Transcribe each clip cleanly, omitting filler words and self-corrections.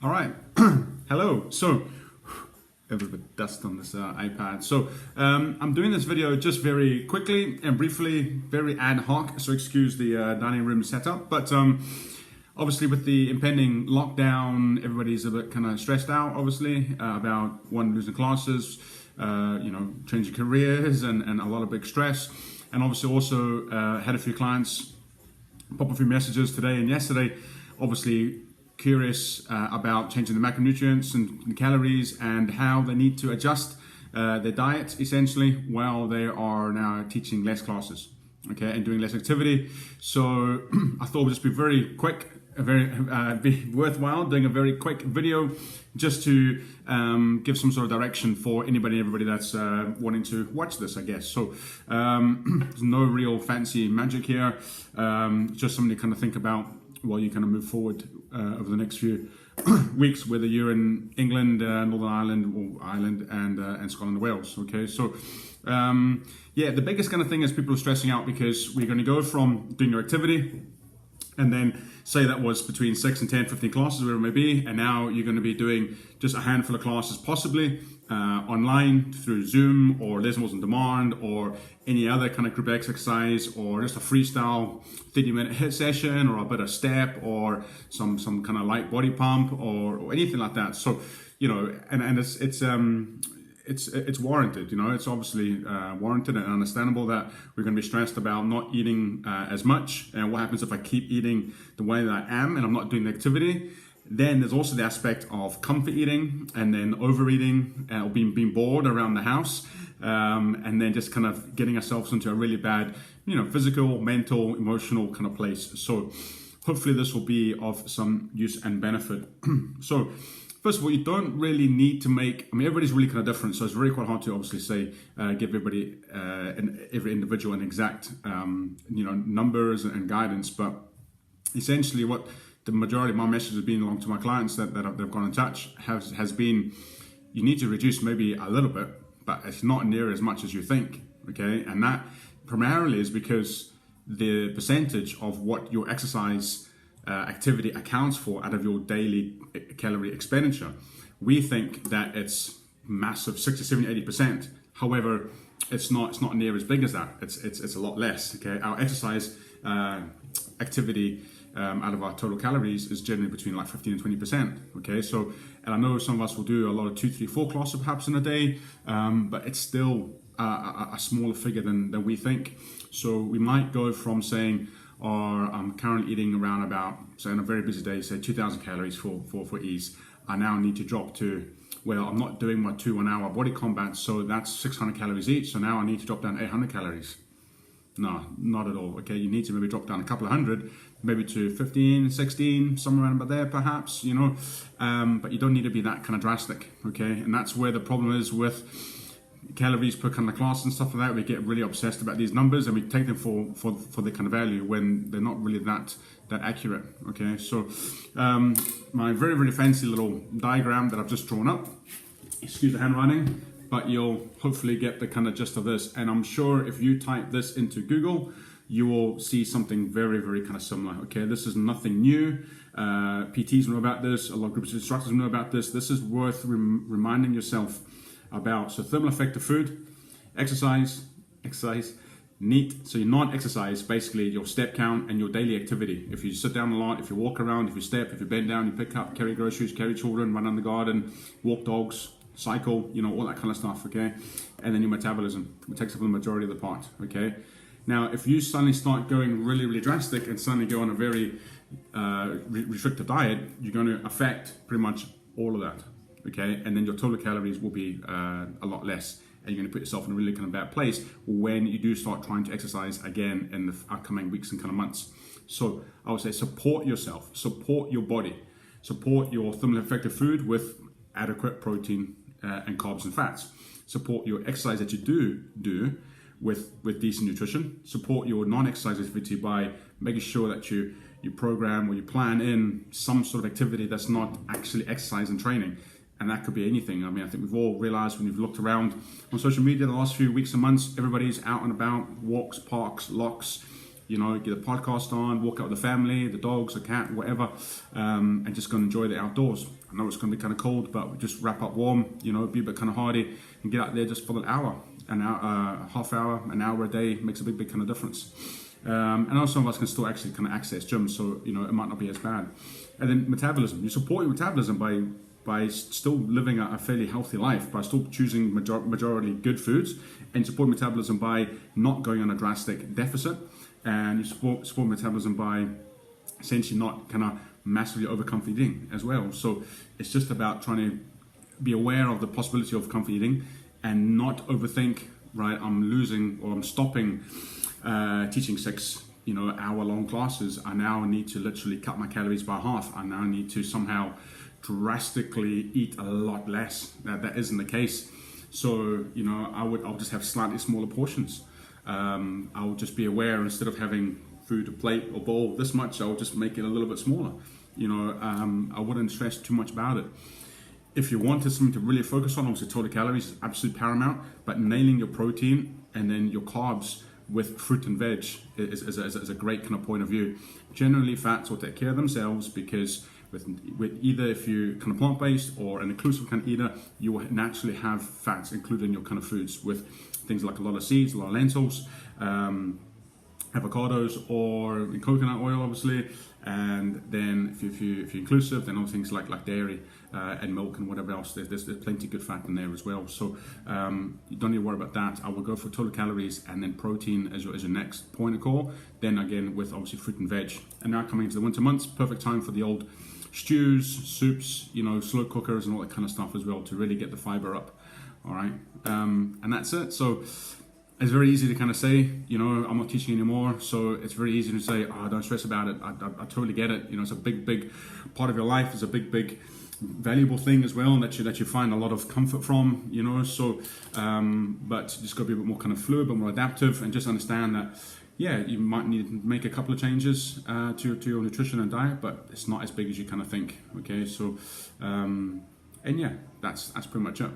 All right. Hello. So, a little bit of dust on this iPad. So, I'm doing this video just very quickly and briefly, very ad hoc. So, excuse the dining room setup. But obviously, with the impending lockdown, everybody's a bit kind of stressed out, obviously, about one, losing classes, changing careers, and a lot of big stress. And obviously, also had a few clients pop a few messages today and yesterday, obviously curious about changing the macronutrients and calories and how they need to adjust their diet essentially while they are now teaching less classes, okay, and doing less activity. So I thought it would just be very quick, be worthwhile doing a very quick video just to give some sort of direction for anybody and everybody that's wanting to watch this, I guess. So there's no real fancy magic here, just something to kind of think about while you kind of move forward over the next few weeks, whether you're in England, Northern Ireland, or Ireland, and Scotland and Wales. Okay, so the biggest kind of thing is people are stressing out because we're going to go from doing your activity, and then say that was between 6 and 10, 15 classes, whatever it may be, and now you're going to be doing just a handful of classes, possibly online through Zoom or Lessons on Demand or any other kind of group exercise, or just a freestyle 30-minute hit session, or a bit of step, or some kind of light body pump, or anything like that. So, and it's warranted, it's obviously warranted and understandable that we're going to be stressed about not eating as much. And what happens if I keep eating the way that I am and I'm not doing the activity? Then there's also the aspect of comfort eating, and then overeating, or being bored around the house, and then just kind of getting ourselves into a really bad, physical, mental, emotional kind of place. So hopefully this will be of some use and benefit. So first of all, you don't really need to everybody's really kind of different, so it's very quite hard to obviously say, give everybody, every individual an exact, numbers and guidance. But essentially what the majority of my messages have been along to my clients that they've gone in touch has been, you need to reduce maybe a little bit, but it's not near as much as you think, okay? And that primarily is because the percentage of what your exercise activity accounts for out of your daily calorie expenditure. We think that it's massive, 60, 70, 80%. However, it's not near as big as that. It's a lot less. Okay, our exercise activity out of our total calories is generally between like 15 and 20%. Okay, so, and I know some of us will do a lot of 2, 3, 4 classes perhaps in a day, but it's still a smaller figure than we think. So we might go from saying, or I'm currently eating around about, so on a very busy day, say 2,000 calories for ease. I now need to drop to, well, I'm not doing my 2 1-hour body combat, so that's 600 calories each. So now I need to drop down 800 calories. No, not at all. Okay, you need to maybe drop down a couple of hundred, maybe to 15, 16, somewhere around about there perhaps, but you don't need to be that kind of drastic. Okay, and that's where the problem is with calories per kind of class and stuff like that. We get really obsessed about these numbers and we take them for the kind of value when they're not really that accurate. Okay, so my very, very fancy little diagram that I've just drawn up, excuse the handwriting, but you'll hopefully get the kind of gist of this. And I'm sure if you type this into Google, you will see something very, very kind of similar. Okay, this is nothing new. PTs know about this, a lot of groups of instructors know about this. This is worth reminding yourself about. So thermal effect of food, exercise, NEAT. So your non-exercise, basically your step count and your daily activity. If you sit down a lot, if you walk around, if you step, if you bend down, you pick up, carry groceries, carry children, run in the garden, walk dogs, cycle, all that kind of stuff, okay? And then your metabolism, it takes up the majority of the part, okay? Now, if you suddenly start going really, really drastic and suddenly go on a very restrictive diet, you're going to affect pretty much all of that. Okay, and then your total calories will be a lot less, and you're going to put yourself in a really kind of bad place when you do start trying to exercise again in the upcoming weeks and kind of months. So I would say support yourself, support your body, support your thermally effective food with adequate protein and carbs and fats. Support your exercise that you do with decent nutrition. Support your non-exercise activity by making sure that you program or you plan in some sort of activity that's not actually exercise and training. And that could be anything. I think we've all realized when we've looked around on social media the last few weeks and months, everybody's out and about, walks, parks, locks, get a podcast on, walk out with the family, the dogs, the cat, whatever, and just go and enjoy the outdoors. I know it's going to be kind of cold, but just wrap up warm, be a bit kind of hardy and get out there just for an hour, half hour, an hour a day makes a big kind of difference. And also some of us can still actually kind of access gyms, so it might not be as bad. And then metabolism, you support your metabolism by still living a fairly healthy life, by still choosing majority good foods, and support metabolism by not going on a drastic deficit, and you support metabolism by essentially not kind of massively over comfort eating as well. So it's just about trying to be aware of the possibility of comfort eating and not overthink, right? I'm losing or I'm stopping teaching 6 hour-long classes. I now need to literally cut my calories by half. I now need to somehow drastically eat a lot less. That isn't the case. So I'll just have slightly smaller portions. I'll just be aware, instead of having food, a plate or bowl this much, I'll just make it a little bit smaller. I wouldn't stress too much about it. If you wanted something to really focus on, obviously total calories is absolutely paramount, but nailing your protein and then your carbs with fruit and veg is a great kind of point of view. Generally, fats will take care of themselves, because with either, if you kind of plant-based or an inclusive kind of eater, you will naturally have fats included in your kind of foods, with things like a lot of seeds, a lot of lentils, avocados, or coconut oil, obviously. And then if you're inclusive, then all things like dairy and milk and whatever else, there's plenty of good fat in there as well. So you don't need to worry about that. I will go for total calories and then protein as your next point of call. Then again with obviously fruit and veg. And now coming into the winter months, perfect time for the old stews, soups, slow cookers and all that kind of stuff as well, to really get the fiber up. All right, and that's it. So it's very easy to kind of say, I'm not teaching anymore, so it's very easy to say, don't stress about it. I totally get it. It's a big part of your life. It's a big valuable thing as well, and that you find a lot of comfort from, So, but just got to be a bit more kind of fluid, a bit more adaptive, and just understand that, you might need to make a couple of changes to your nutrition and diet, but it's not as big as you kind of think. Okay, so, that's pretty much it.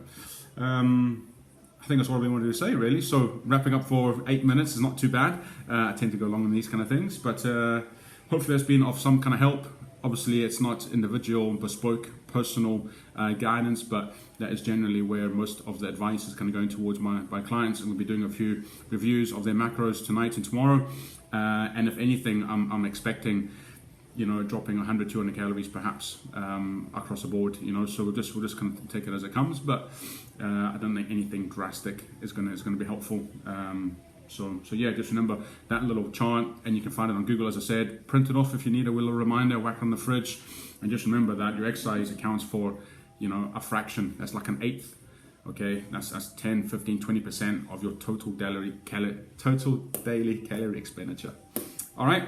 I think that's all we wanted to say, really. So wrapping up for 8 minutes is not too bad. I tend to go long on these kind of things, but hopefully it's been of some kind of help. Obviously, it's not individual, bespoke, personal guidance, but that is generally where most of the advice is kind of going towards my clients. And we'll be doing a few reviews of their macros tonight and tomorrow. And if anything, I'm expecting, dropping 100, 200 calories perhaps across the board. So we'll just kind of take it as it comes. But I don't think anything drastic is going to be helpful. So just remember that little chart, and you can find it on Google, as I said. Print it off if you need a little reminder, whack it on the fridge, and just remember that your exercise accounts for, a fraction. That's like an eighth. Okay, that's 10, 15, 20% of your total daily calorie expenditure. All right.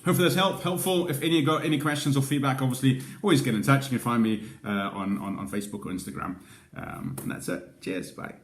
Hopefully that's helpful. If you got any questions or feedback, obviously always get in touch. You can find me on Facebook or Instagram. And that's it. Cheers. Bye.